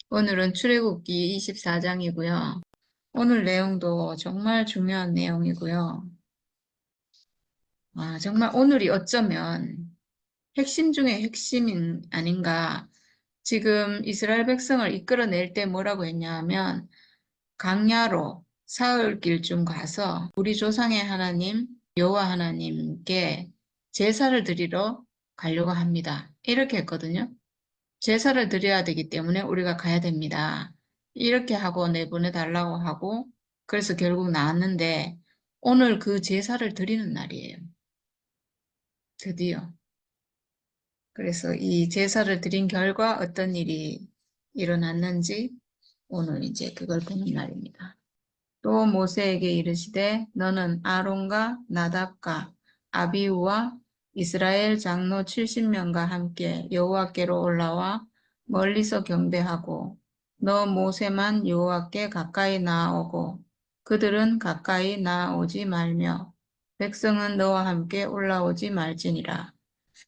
오늘은 출애굽기 24장이고요. 오늘 내용도 정말 중요한 내용이고요. 정말 오늘이 어쩌면 핵심 중에 핵심인 아닌가. 지금 이스라엘 백성을 이끌어낼 때 뭐라고 했냐 하면 강야로 사흘 길 중 가서 우리 조상의 하나님 여호와 하나님께 제사를 드리러 가려고 합니다. 이렇게 했거든요. 제사를 드려야 되기 때문에 우리가 가야 됩니다. 이렇게 하고 내보내달라고 하고 그래서 결국 나왔는데 오늘 그 제사를 드리는 날이에요. 드디어. 그래서 이 제사를 드린 결과 어떤 일이 일어났는지 오늘 이제 그걸 보는 날입니다. 또 모세에게 이르시되 너는 아론과 나답과 아비후와 이스라엘 장로 70명과 함께 여호와께로 올라와 멀리서 경배하고 너 모세만 여호와께 가까이 나아오고 그들은 가까이 나아오지 말며 백성은 너와 함께 올라오지 말지니라.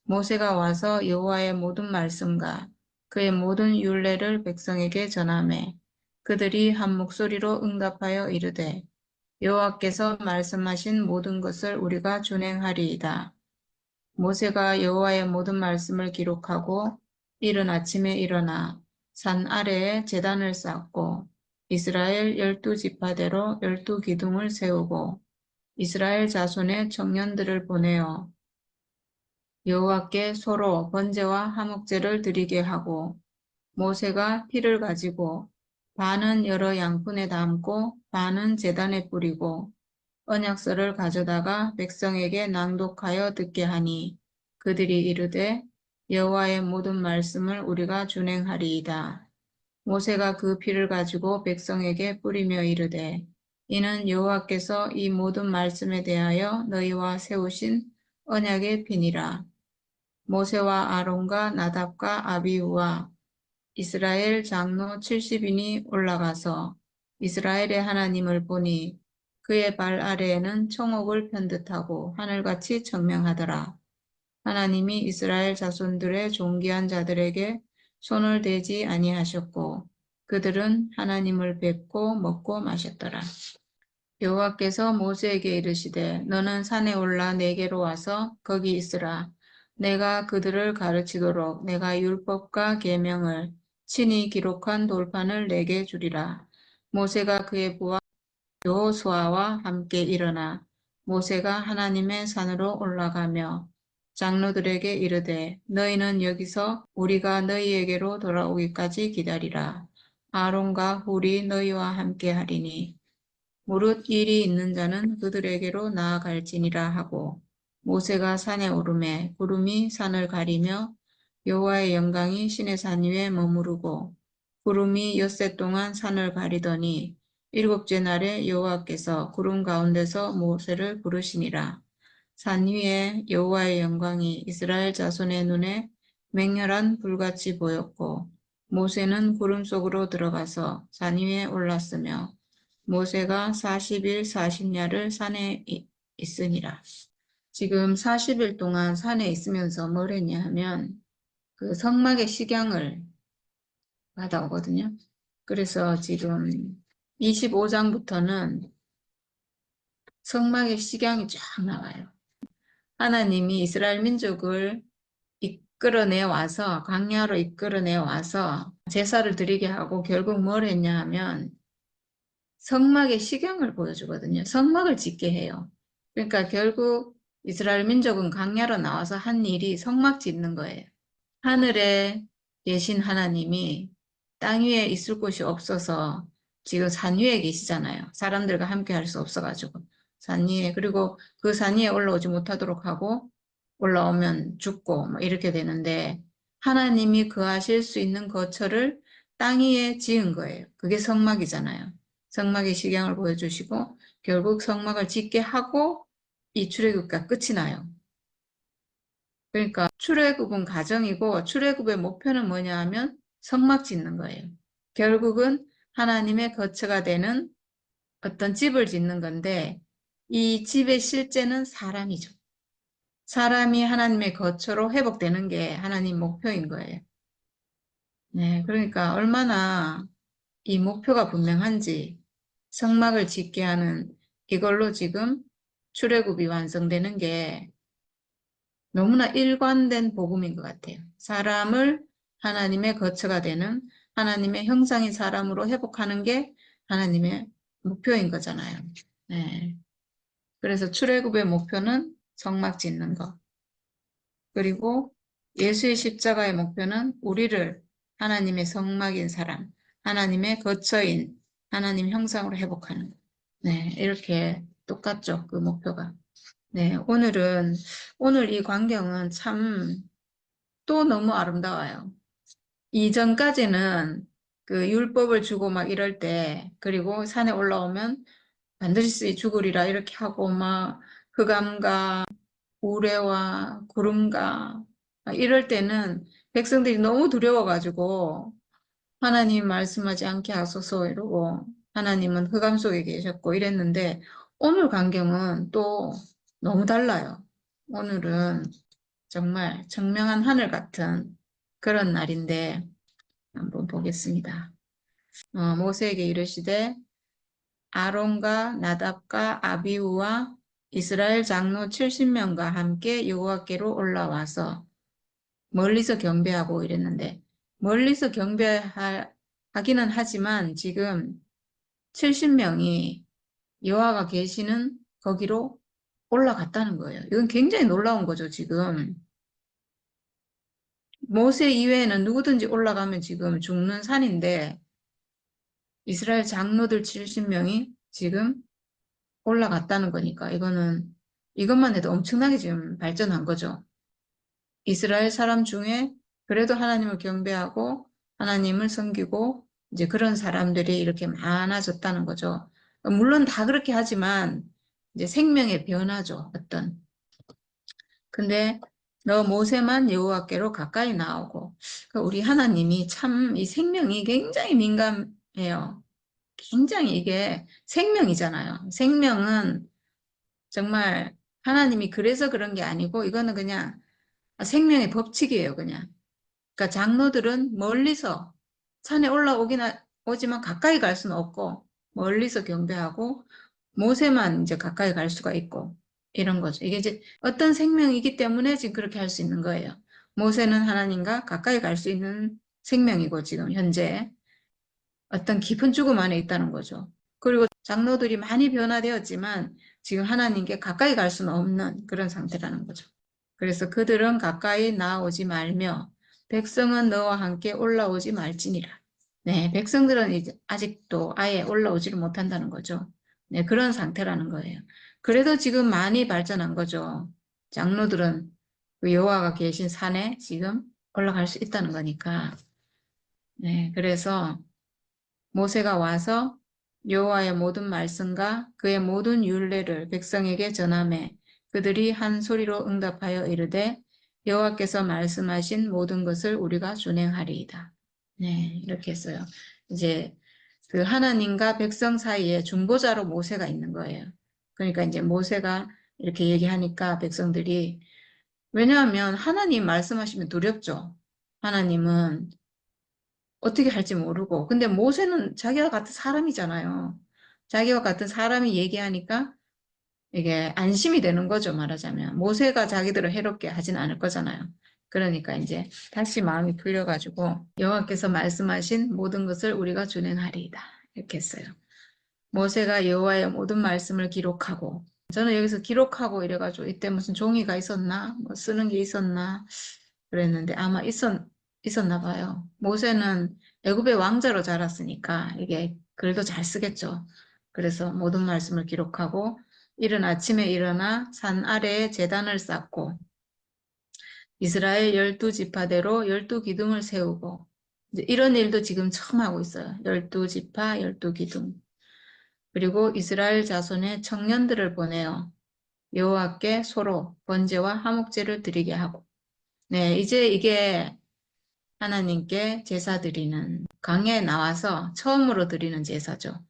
모세가 와서 여호와의 모든 말씀과 그의 모든 율례를 백성에게 전하매 그들이 한 목소리로 응답하여 이르되 여호와께서 말씀하신 모든 것을 우리가 준행하리이다. 모세가 여호와의 모든 말씀을 기록하고 이른 아침에 일어나 산 아래에 제단을 쌓고 이스라엘 12지파대로 12기둥을 세우고 이스라엘 자손의 청년들을 보내어 여호와께 소로 번제와 화목제를 드리게 하고 모세가 피를 가지고 반은 여러 양푼에 담고 반은 제단에 뿌리고 언약서를 가져다가 백성에게 낭독하여 듣게 하니 그들이 이르되 여호와의 모든 말씀을 우리가 준행하리이다. 모세가 그 피를 가지고 백성에게 뿌리며 이르되 이는 여호와께서 이 모든 말씀에 대하여 너희와 세우신 언약의 피니라. 모세와 아론과 나답과 아비후와 이스라엘 장로 70인이 올라가서 이스라엘의 하나님을 보니 그의 발 아래에는 청옥을 편듯하고 하늘같이 청명하더라. 하나님이 이스라엘 자손들의 존귀한 자들에게 손을 대지 아니하셨고 그들은 하나님을 뵙고 먹고 마셨더라. 여호와께서 모세에게 이르시되 너는 산에 올라 내게로 와서 거기 있으라. 내가 그들을 가르치도록 내가 율법과 계명을 친히 기록한 돌판을 내게 주리라. 모세가 그의 부하 여호수아와 함께 일어나 모세가 하나님의 산으로 올라가며 장로들에게 이르되 너희는 여기서 우리가 너희에게로 돌아오기까지 기다리라. 아론과 훌이 너희와 함께 하리니 무릇 일이 있는 자는 그들에게로 나아갈지니라 하고 모세가 산에 오르매 구름이 산을 가리며 여호와의 영광이 시내 산 위에 머무르고 구름이 엿새 동안 산을 가리더니 일곱째 날에 여호와께서 구름 가운데서 모세를 부르시니라. 산 위에 여호와의 영광이 이스라엘 자손의 눈에 맹렬한 불같이 보였고 모세는 구름 속으로 들어가서 산 위에 올랐으며 모세가 40일 40야를 산에 있으니라. 지금 40일 동안 산에 있으면서 뭘 했냐 하면 그 성막의 식양을 받아오거든요. 그래서 지금 25장부터는 성막의 식양이 쫙 나와요. 하나님이 이스라엘 민족을 이끌어내 와서 광야로 이끌어내 와서 제사를 드리게 하고 결국 뭘 했냐 하면 성막의 시경을 보여주거든요. 성막을 짓게 해요. 그러니까 결국 이스라엘 민족은 광야로 나와서 한 일이 성막 짓는 거예요. 하늘에 계신 하나님이 땅 위에 있을 곳이 없어서 지금 산 위에 계시잖아요. 사람들과 함께 할 수 없어가지고. 산 위에, 그리고 그 산 위에 올라오지 못하도록 하고 올라오면 죽고 뭐 이렇게 되는데 하나님이 거하실 수 있는 거처를 땅 위에 지은 거예요. 그게 성막이잖아요. 성막의 시경을 보여주시고 결국 성막을 짓게 하고 이 출애굽가 끝이 나요. 그러니까 출애굽은 과정이고 출애굽의 목표는 뭐냐 하면 성막 짓는 거예요. 결국은 하나님의 거처가 되는 어떤 집을 짓는 건데 이 집의 실제는 사람이죠. 사람이 하나님의 거처로 회복되는 게 하나님 목표인 거예요. 네, 그러니까 얼마나 이 목표가 분명한지 성막을 짓게 하는 이걸로 지금 출애굽이 완성되는 게 너무나 일관된 복음인 것 같아요. 사람을 하나님의 거처가 되는 하나님의 형상인 사람으로 회복하는 게 하나님의 목표인 거잖아요. 네. 그래서 출애굽의 목표는 성막 짓는 것. 그리고 예수의 십자가의 목표는 우리를 하나님의 성막인 사람, 하나님의 거처인 하나님 형상으로 회복하는 것. 네, 이렇게 똑같죠. 그 목표가. 네, 오늘 이 광경은 참 또 너무 아름다워요. 이전까지는 그 율법을 주고 막 이럴 때, 그리고 산에 올라오면 반드시 죽으리라 이렇게 하고 막 흑암과 우레와 구름과 막 이럴 때는 백성들이 너무 두려워가지고 하나님 말씀하지 않게 하소서 이러고 하나님은 흑암 속에 계셨고 이랬는데 오늘 광경은 또 너무 달라요. 오늘은 정말 청명한 하늘 같은 그런 날인데 한번 보겠습니다. 모세에게 이르시되 아론과 나답과 아비후와 이스라엘 장로 70명과 함께 여호와께로 올라와서 멀리서 경배하고 이랬는데 멀리서 경배하기는 하지만 지금 70명이 여호와가 계시는 거기로 올라갔다는 거예요. 이건 굉장히 놀라운 거죠, 지금. 모세 이외에는 누구든지 올라가면 지금 죽는 산인데 이스라엘 장로들 70명이 지금 올라갔다는 거니까 이것만 해도 엄청나게 지금 발전한 거죠. 이스라엘 사람 중에 그래도 하나님을 경배하고 하나님을 섬기고 이제 그런 사람들이 이렇게 많아졌다는 거죠. 물론 다 그렇게 하지만 이제 생명의 변화죠. 근데 너 모세만 여호와께로 가까이 나오고 우리 하나님이 참 이 생명이 굉장히 민감해요. 굉장히 이게 생명이잖아요. 생명은 정말 하나님이 그래서 그런 게 아니고 이거는 그냥 생명의 법칙이에요, 그냥. 그러니까 장로들은 멀리서 산에 오지만 가까이 갈 수는 없고 멀리서 경배하고 모세만 이제 가까이 갈 수가 있고 이런 거죠. 이게 이제 어떤 생명이기 때문에 지금 그렇게 할 수 있는 거예요. 모세는 하나님과 가까이 갈 수 있는 생명이고 지금 현재 어떤 깊은 죽음 안에 있다는 거죠. 그리고 장로들이 많이 변화되었지만 지금 하나님께 가까이 갈 수는 없는 그런 상태라는 거죠. 그래서 그들은 가까이 나오지 말며 백성은 너와 함께 올라오지 말지니라. 네, 백성들은 이제 아직도 아예 올라오지를 못한다는 거죠. 네, 그런 상태라는 거예요. 그래도 지금 많이 발전한 거죠. 장로들은 그 여호와가 계신 산에 지금 올라갈 수 있다는 거니까. 네, 그래서 모세가 와서 여호와의 모든 말씀과 그의 모든 율례를 백성에게 전하매 그들이 한 소리로 응답하여 이르되 여호와께서 말씀하신 모든 것을 우리가 준행하리이다. 네, 이렇게 했어요. 이제 그 하나님과 백성 사이에 중보자로 모세가 있는 거예요. 그러니까 이제 모세가 이렇게 얘기하니까 백성들이 왜냐하면 하나님 말씀하시면 두렵죠. 하나님은 어떻게 할지 모르고. 근데 모세는 자기와 같은 사람이잖아요. 자기와 같은 사람이 얘기하니까 이게 안심이 되는 거죠, 말하자면. 모세가 자기들을 해롭게 하진 않을 거잖아요. 그러니까 이제 다시 마음이 풀려가지고 여호와께서 말씀하신 모든 것을 우리가 준행하리이다. 이렇게 했어요. 모세가 여호와의 모든 말씀을 기록하고 저는 여기서 기록하고 이래가지고 이때 무슨 종이가 있었나? 뭐 쓰는 게 있었나? 그랬는데 아마 있었나 봐요. 모세는 애굽의 왕자로 자랐으니까 이게 글도 잘 쓰겠죠. 그래서 모든 말씀을 기록하고 이른 아침에 일어나 산 아래에 제단을 쌓고 이스라엘 12지파대로 12기둥을 세우고 이제 이런 일도 지금 처음 하고 있어요. 12지파, 12기둥. 그리고 이스라엘 자손의 청년들을 보내어 여호와께 소로 번제와 화목제를 드리게 하고 네, 이제 이게 하나님께 제사 드리는 광야에 나와서 처음으로 드리는 제사죠.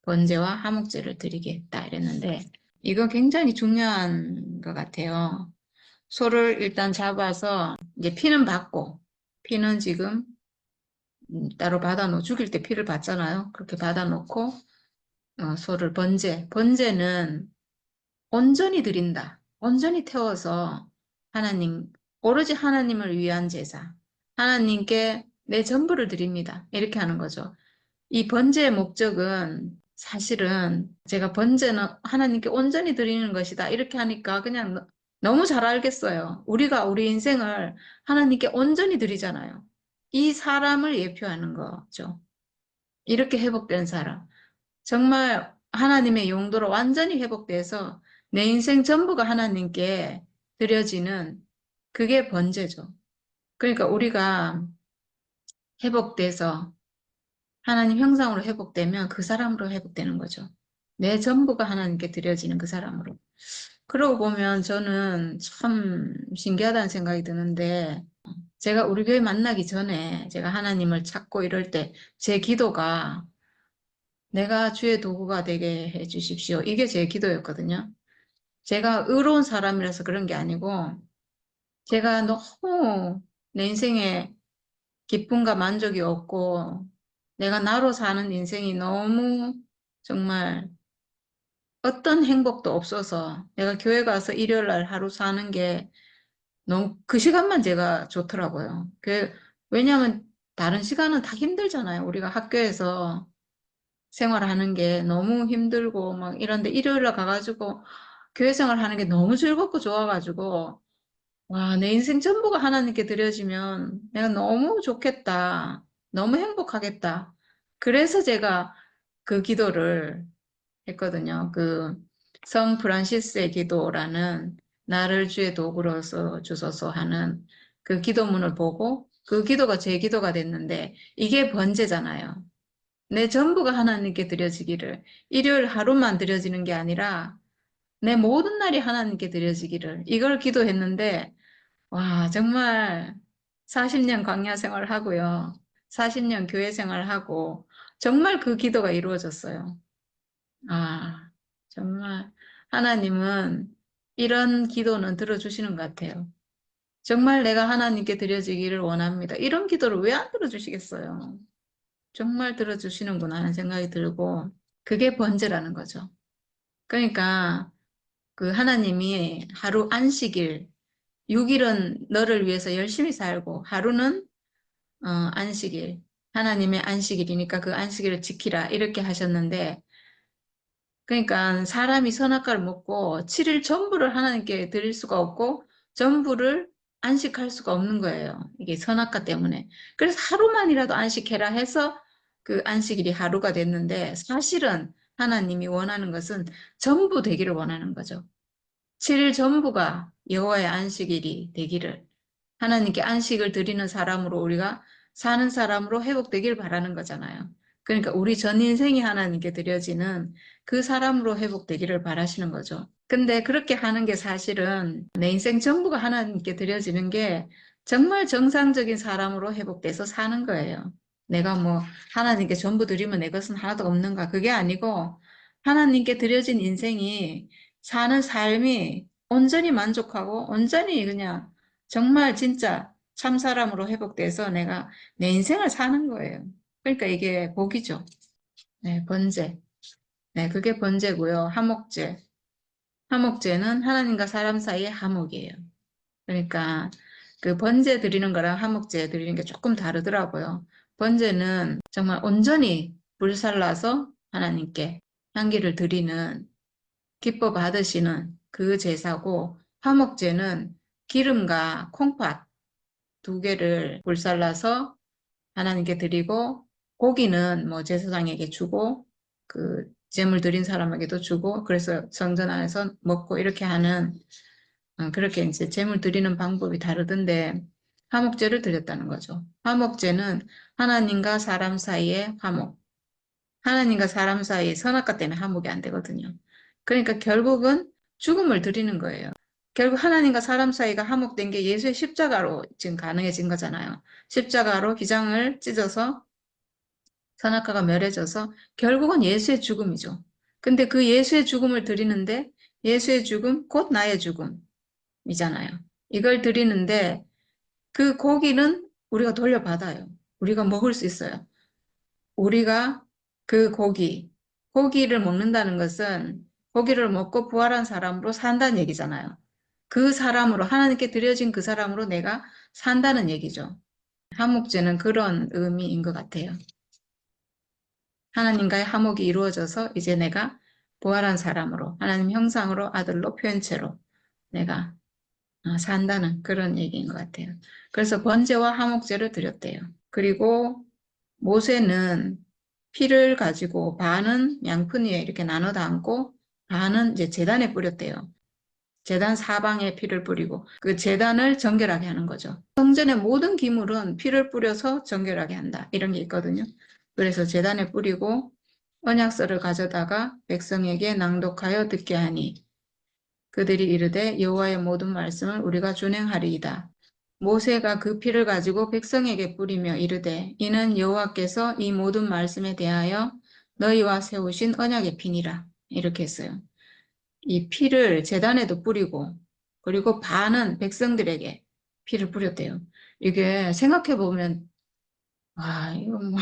번제와 화목제를 드리겠다 이랬는데 이거 굉장히 중요한 것 같아요. 소를 일단 잡아서 이제 피는 받고 피는 지금 따로 받아놓고 죽일 때 피를 받잖아요. 그렇게 받아놓고 소를 번제는 온전히 드린다. 온전히 태워서 하나님, 오로지 하나님을 위한 제사. 하나님께 내 전부를 드립니다. 이렇게 하는 거죠. 이 번제의 목적은 사실은 제가 번제는 하나님께 온전히 드리는 것이다. 이렇게 하니까 그냥 너무 잘 알겠어요. 우리가 우리 인생을 하나님께 온전히 드리잖아요. 이 사람을 예표하는 거죠. 이렇게 회복된 사람. 정말 하나님의 용도로 완전히 회복돼서 내 인생 전부가 하나님께 드려지는 그게 번제죠. 그러니까 우리가 회복돼서 하나님 형상으로 회복되면 그 사람으로 회복되는 거죠. 내 전부가 하나님께 드려지는 그 사람으로. 그러고 보면 저는 참 신기하다는 생각이 드는데 제가 우리 교회 만나기 전에 제가 하나님을 찾고 이럴 때 제 기도가 내가 주의 도구가 되게 해 주십시오. 이게 제 기도였거든요. 제가 의로운 사람이라서 그런 게 아니고 제가 너무 내 인생에 기쁨과 만족이 없고 내가 나로 사는 인생이 너무 정말 어떤 행복도 없어서 내가 교회 가서 일요일 날 하루 사는 게 너무 그 시간만 제가 좋더라고요. 왜냐하면 다른 시간은 다 힘들잖아요. 우리가 학교에서 생활하는 게 너무 힘들고 막 이런데 일요일 날 가가지고 교회 생활하는 게 너무 즐겁고 좋아가지고 와, 내 인생 전부가 하나님께 드려지면 내가 너무 좋겠다. 너무 행복하겠다. 그래서 제가 그 기도를 했거든요. 그 성 프란시스의 기도라는 나를 주의 도구로서 주소서 하는 그 기도문을 보고 그 기도가 제 기도가 됐는데 이게 번제잖아요. 내 전부가 하나님께 드려지기를 일요일 하루만 드려지는 게 아니라 내 모든 날이 하나님께 드려지기를 이걸 기도했는데 와, 정말 40년 광야 생활하고요. 40년 교회 생활하고 정말 그 기도가 이루어졌어요. 아, 정말 하나님은 이런 기도는 들어주시는 것 같아요. 정말 내가 하나님께 드려지기를 원합니다. 이런 기도를 왜 안 들어주시겠어요? 정말 들어주시는구나 하는 생각이 들고 그게 번제라는 거죠. 그러니까 그 하나님이 하루 안식일 6일은 너를 위해서 열심히 살고 하루는 안식일, 하나님의 안식일이니까 그 안식일을 지키라 이렇게 하셨는데 그러니까 사람이 선악과를 먹고 7일 전부를 하나님께 드릴 수가 없고 전부를 안식할 수가 없는 거예요. 이게 선악과 때문에. 그래서 하루만이라도 안식해라 해서 그 안식일이 하루가 됐는데 사실은 하나님이 원하는 것은 전부 되기를 원하는 거죠. 7일 전부가 여호와의 안식일이 되기를 하나님께 안식을 드리는 사람으로 우리가 사는 사람으로 회복되길 바라는 거잖아요. 그러니까 우리 전 인생이 하나님께 드려지는 그 사람으로 회복되기를 바라시는 거죠. 근데 그렇게 하는 게 사실은 내 인생 전부가 하나님께 드려지는 게 정말 정상적인 사람으로 회복돼서 사는 거예요. 내가 뭐 하나님께 전부 드리면 내 것은 하나도 없는가? 그게 아니고 하나님께 드려진 인생이 사는 삶이 온전히 만족하고 온전히 그냥 정말 진짜 참 사람으로 회복돼서 내가 내 인생을 사는 거예요. 그러니까 이게 복이죠. 네, 번제. 네, 그게 번제고요. 화목제. 화목제는 하나님과 사람 사이의 화목이에요. 그러니까 그 번제 드리는 거랑 화목제 드리는 게 조금 다르더라고요. 번제는 정말 온전히 불살라서 하나님께 향기를 드리는 기뻐 받으시는 그 제사고 화목제는 기름과 콩팥 두 개를 불살라서 하나님께 드리고 고기는 뭐 제사장에게 주고 그 제물 드린 사람에게도 주고 그래서 성전 안에서 먹고 이렇게 하는 그렇게 이제 제물 드리는 방법이 다르던데 화목제를 드렸다는 거죠. 화목제는 하나님과 사람 사이의 화목. 하나님과 사람 사이의 선악과 때문에 화목이 안 되거든요. 그러니까 결국은 죽음을 드리는 거예요. 결국 하나님과 사람 사이가 화목된 게 예수의 십자가로 지금 가능해진 거잖아요. 십자가로 기장을 찢어서 선악과가 멸해져서 결국은 예수의 죽음이죠. 근데 그 예수의 죽음을 드리는데 예수의 죽음 곧 나의 죽음이잖아요. 이걸 드리는데 그 고기는 우리가 돌려받아요. 우리가 먹을 수 있어요. 우리가 그 고기를 먹는다는 것은 고기를 먹고 부활한 사람으로 산다는 얘기잖아요. 그 사람으로, 하나님께 드려진 그 사람으로 내가 산다는 얘기죠. 화목제는 그런 의미인 것 같아요. 하나님과의 화목이 이루어져서 이제 내가 부활한 사람으로, 하나님 형상으로 아들로 표현체로 내가 산다는 그런 얘기인 것 같아요. 그래서 번제와 화목제를 드렸대요. 그리고 모세는 피를 가지고 반은 양푼 위에 이렇게 나눠 담고 반은 이제 제단에 뿌렸대요. 제단 사방에 피를 뿌리고 그 제단을 정결하게 하는 거죠. 성전의 모든 기물은 피를 뿌려서 정결하게 한다. 이런 게 있거든요. 그래서 제단에 뿌리고 언약서를 가져다가 백성에게 낭독하여 듣게 하니 그들이 이르되 여호와의 모든 말씀을 우리가 준행하리이다. 모세가 그 피를 가지고 백성에게 뿌리며 이르되 이는 여호와께서 이 모든 말씀에 대하여 너희와 세우신 언약의 피니라. 이렇게 했어요. 이 피를 제단에도 뿌리고 그리고 반은 백성들에게 피를 뿌렸대요. 이게 생각해 보면 와, 이거 뭐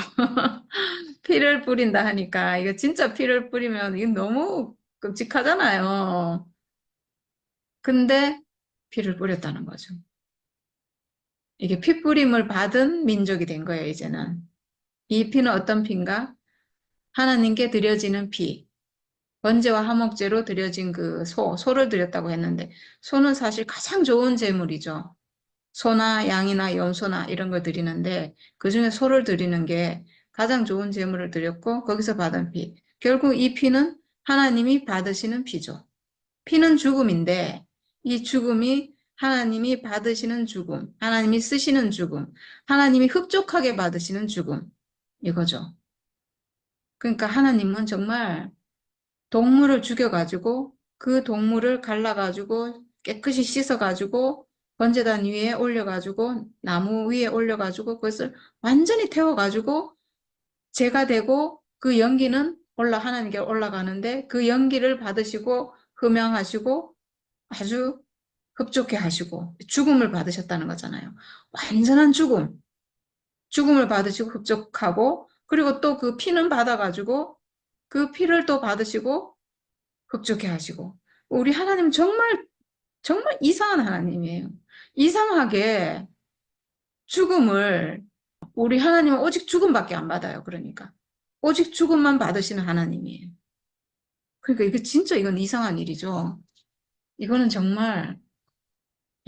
피를 뿌린다 하니까 이거 진짜 피를 뿌리면 이게 너무 끔찍하잖아요. 근데 피를 뿌렸다는 거죠. 이게 피 뿌림을 받은 민족이 된 거예요, 이제는. 이 피는 어떤 피인가? 하나님께 드려지는 피. 번제와 화목제로 드려진 그 소를 드렸다고 했는데, 소는 사실 가장 좋은 제물이죠. 소나 양이나 염소나 이런 걸 드리는데, 그 중에 소를 드리는 게 가장 좋은 제물을 드렸고, 거기서 받은 피. 결국 이 피는 하나님이 받으시는 피죠. 피는 죽음인데 이 죽음이 하나님이 받으시는 죽음, 하나님이 쓰시는 죽음, 하나님이 흡족하게 받으시는 죽음 이거죠. 그러니까 하나님은 정말 동물을 죽여가지고 그 동물을 갈라가지고 깨끗이 씻어가지고 번제단 위에 올려가지고 나무 위에 올려가지고 그것을 완전히 태워가지고 제가 되고 그 연기는 하나님께 올라가는데 그 연기를 받으시고 흠양하시고 아주 흡족해 하시고 죽음을 받으셨다는 거잖아요. 완전한 죽음을 받으시고 흡족하고 그리고 또 그 피는 받아가지고 그 피를 또 받으시고 흡족해 하시고 우리 하나님 정말 정말 이상한 하나님이에요. 이상하게 죽음을 우리 하나님은 오직 죽음밖에 안 받아요. 그러니까 오직 죽음만 받으시는 하나님이에요. 그러니까 이거 진짜 이건 이상한 일이죠. 이거는 정말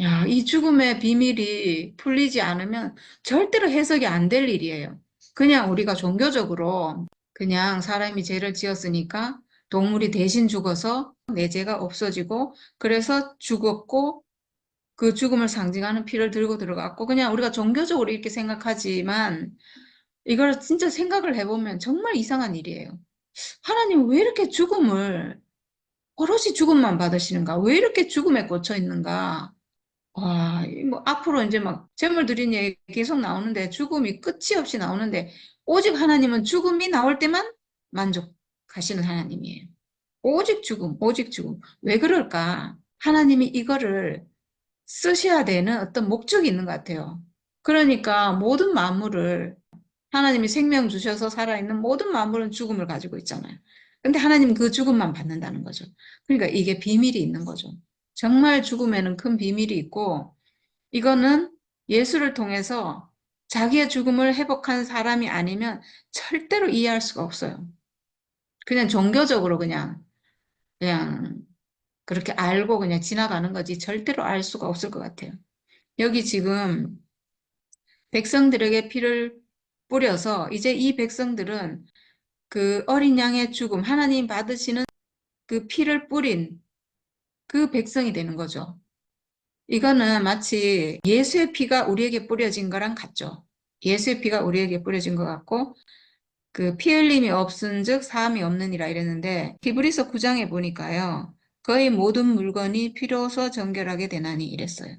야, 이 죽음의 비밀이 풀리지 않으면 절대로 해석이 안 될 일이에요. 그냥 우리가 종교적으로 그냥 사람이 죄를 지었으니까 동물이 대신 죽어서 내 죄가 없어지고 그래서 죽었고 그 죽음을 상징하는 피를 들고 들어갔고 그냥 우리가 종교적으로 이렇게 생각하지만 이걸 진짜 생각을 해보면 정말 이상한 일이에요. 하나님 왜 이렇게 죽음을 오롯이 죽음만 받으시는가? 왜 이렇게 죽음에 꽂혀 있는가? 와, 뭐 앞으로 이제 막 재물 드린 얘기 계속 나오는데 죽음이 끝이 없이 나오는데 오직 하나님은 죽음이 나올 때만 만족하시는 하나님이에요. 오직 죽음, 오직 죽음. 왜 그럴까? 하나님이 이거를 쓰셔야 되는 어떤 목적이 있는 것 같아요. 그러니까 모든 만물을 하나님이 생명 주셔서 살아있는 모든 만물은 죽음을 가지고 있잖아요. 근데 하나님은 그 죽음만 받는다는 거죠. 그러니까 이게 비밀이 있는 거죠. 정말 죽음에는 큰 비밀이 있고 이거는 예수를 통해서 자기의 죽음을 회복한 사람이 아니면 절대로 이해할 수가 없어요. 그냥 종교적으로 그냥 그렇게 알고 그냥 지나가는 거지 절대로 알 수가 없을 것 같아요. 여기 지금 백성들에게 피를 뿌려서 이제 이 백성들은 그 어린 양의 죽음, 하나님 받으시는 그 피를 뿌린 그 백성이 되는 거죠. 이거는 마치 예수의 피가 우리에게 뿌려진 거랑 같죠. 예수의 피가 우리에게 뿌려진 것 같고 그 피 흘림이 없은즉 사함이 없느니라 이랬는데 히브리서 9장에 보니까요. 거의 모든 물건이 피로서 정결하게 되나니 이랬어요.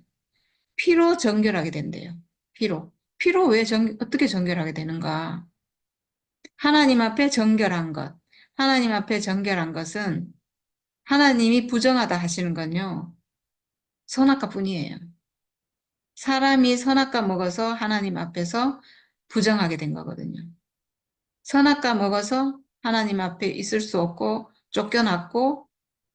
피로 정결하게 된대요. 피로. 피로 어떻게 정결하게 되는가? 하나님 앞에 정결한 것. 하나님 앞에 정결한 것은 하나님이 부정하다 하시는 건요. 선악과뿐이에요. 사람이 선악과 먹어서 하나님 앞에서 부정하게 된 거거든요. 선악과 먹어서 하나님 앞에 있을 수 없고 쫓겨났고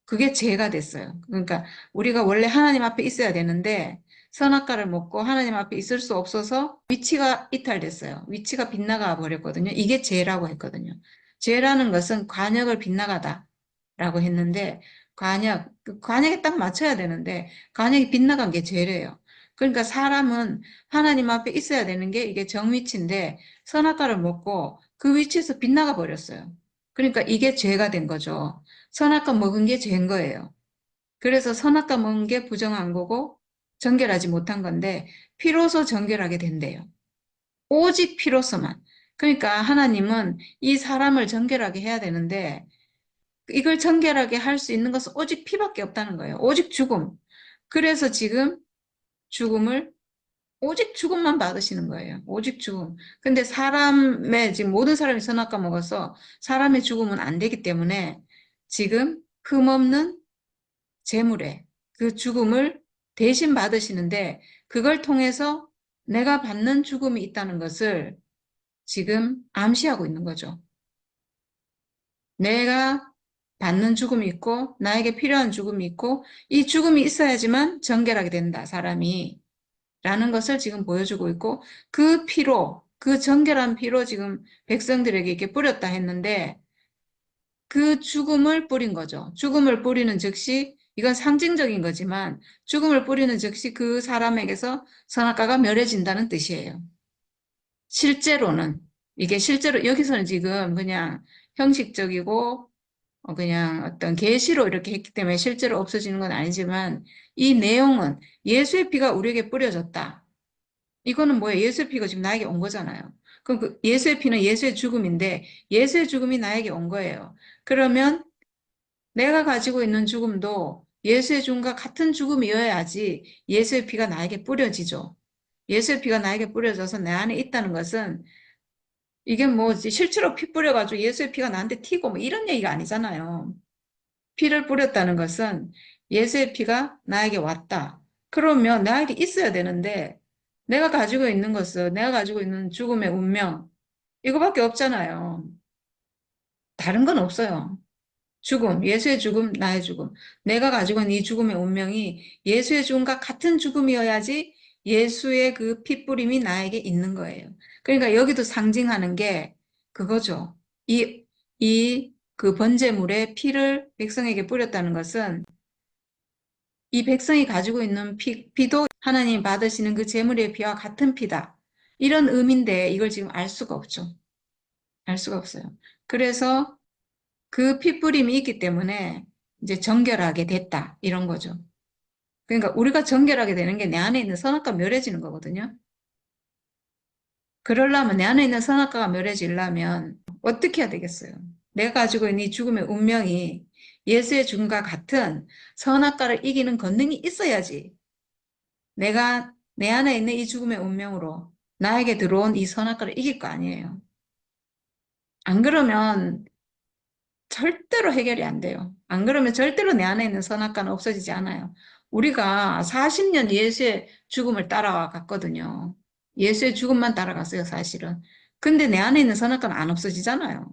그게 죄가 됐어요. 그러니까 우리가 원래 하나님 앞에 있어야 되는데 선악과를 먹고 하나님 앞에 있을 수 없어서 위치가 이탈됐어요. 위치가 빗나가 버렸거든요. 이게 죄라고 했거든요. 죄라는 것은 관역을 빗나가다라고 했는데 관역에 딱 맞춰야 되는데 관역이 빗나간 게 죄래요. 그러니까 사람은 하나님 앞에 있어야 되는 게 이게 정위치인데 선악과를 먹고 그 위치에서 빗나가 버렸어요. 그러니까 이게 죄가 된 거죠. 선악과 먹은 게 죄인 거예요. 그래서 선악과 먹은 게 부정한 거고 정결하지 못한 건데 피로서 정결하게 된대요. 오직 피로서만. 그러니까 하나님은 이 사람을 정결하게 해야 되는데 이걸 정결하게 할 수 있는 것은 오직 피밖에 없다는 거예요. 오직 죽음. 그래서 지금 죽음을 오직 죽음만 받으시는 거예요. 오직 죽음. 근데 사람의 지금 모든 사람이 선악과 먹어서 사람의 죽음은 안 되기 때문에 지금 흠없는 재물에 그 죽음을 대신 받으시는데 그걸 통해서 내가 받는 죽음이 있다는 것을 지금 암시하고 있는 거죠. 내가 받는 죽음이 있고 나에게 필요한 죽음이 있고 이 죽음이 있어야지만 정결하게 된다, 사람이. 라는 것을 지금 보여주고 있고 그 피로, 그 정결한 피로 지금 백성들에게 이렇게 뿌렸다 했는데 그 죽음을 뿌린 거죠. 죽음을 뿌리는 즉시 이건 상징적인 거지만 죽음을 뿌리는 즉시 그 사람에게서 선악과가 멸해진다는 뜻이에요. 실제로는 이게 실제로 여기서는 지금 그냥 형식적이고 그냥 어떤 계시로 이렇게 했기 때문에 실제로 없어지는 건 아니지만 이 내용은 예수의 피가 우리에게 뿌려졌다. 이거는 뭐예요? 예수의 피가 지금 나에게 온 거잖아요. 그럼 그 예수의 피는 예수의 죽음인데 예수의 죽음이 나에게 온 거예요. 그러면 내가 가지고 있는 죽음도 예수의 죽음과 같은 죽음이어야지 예수의 피가 나에게 뿌려지죠. 예수의 피가 나에게 뿌려져서 내 안에 있다는 것은 이게 뭐 실제로 피 뿌려가지고 예수의 피가 나한테 튀고 뭐 이런 얘기가 아니잖아요. 피를 뿌렸다는 것은 예수의 피가 나에게 왔다. 그러면 나에게 있어야 되는데 내가 가지고 있는 것은 내가 가지고 있는 죽음의 운명 이거밖에 없잖아요. 다른 건 없어요. 죽음, 예수의 죽음, 나의 죽음. 내가 가지고 있는 이 죽음의 운명이 예수의 죽음과 같은 죽음이어야지 예수의 그 피뿌림이 나에게 있는 거예요. 그러니까 여기도 상징하는 게 그거죠. 그 번제물에 피를 백성에게 뿌렸다는 것은 이 백성이 가지고 있는 피도 하나님 받으시는 그 제물의 피와 같은 피다. 이런 의미인데 이걸 지금 알 수가 없죠. 알 수가 없어요. 그래서 그 피뿌림이 있기 때문에 이제 정결하게 됐다. 이런 거죠. 그러니까 우리가 정결하게 되는 게 내 안에 있는 선악과 멸해지는 거거든요. 그러려면 내 안에 있는 선악과가 멸해지려면 어떻게 해야 되겠어요? 내가 가지고 있는 이 죽음의 운명이 예수의 죽음과 같은 선악과를 이기는 권능이 있어야지 내가 내 안에 있는 이 죽음의 운명으로 나에게 들어온 이 선악과를 이길 거 아니에요. 안 그러면 절대로 해결이 안 돼요. 안 그러면 절대로 내 안에 있는 선악과는 없어지지 않아요. 우리가 40년 예수의 죽음을 따라와 갔거든요. 예수의 죽음만 따라갔어요, 사실은. 근데 내 안에 있는 선악과는 안 없어지잖아요.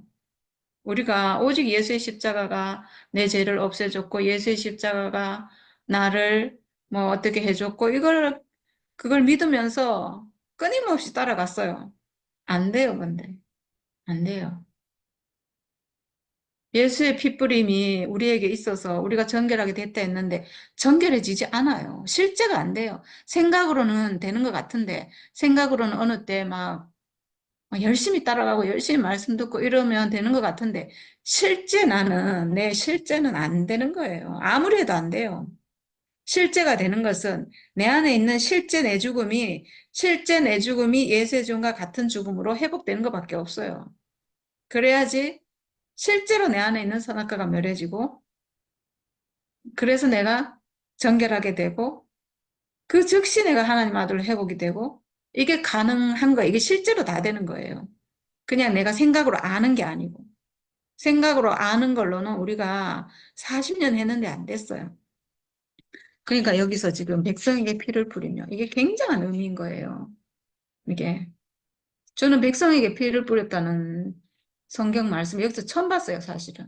우리가 오직 예수의 십자가가 내 죄를 없애줬고 예수의 십자가가 나를 뭐 어떻게 해줬고 그걸 믿으면서 끊임없이 따라갔어요. 안 돼요, 근데. 안 돼요. 예수의 핏부림이 우리에게 있어서 우리가 정결하게 됐다 했는데 정결해지지 않아요. 실제가 안 돼요. 생각으로는 되는 것 같은데 생각으로는 어느 때 막 열심히 따라가고 열심히 말씀 듣고 이러면 되는 것 같은데 내 실제는 안 되는 거예요. 아무리 해도 안 돼요. 실제가 되는 것은 내 안에 있는 실제 내 죽음이 예수의 죽음과 같은 죽음으로 회복되는 것밖에 없어요. 그래야지 실제로 내 안에 있는 선악과가 멸해지고 그래서 내가 정결하게 되고 그 즉시 내가 하나님 아들로 회복이 되고 이게 가능한 거예요. 이게 실제로 다 되는 거예요. 그냥 내가 생각으로 아는 게 아니고 생각으로 아는 걸로는 우리가 40년 했는데 안 됐어요. 그러니까 여기서 지금 백성에게 피를 뿌리며 이게 굉장한 의미인 거예요. 이게 저는 백성에게 피를 뿌렸다는 성경 말씀 여기서 처음 봤어요, 사실은.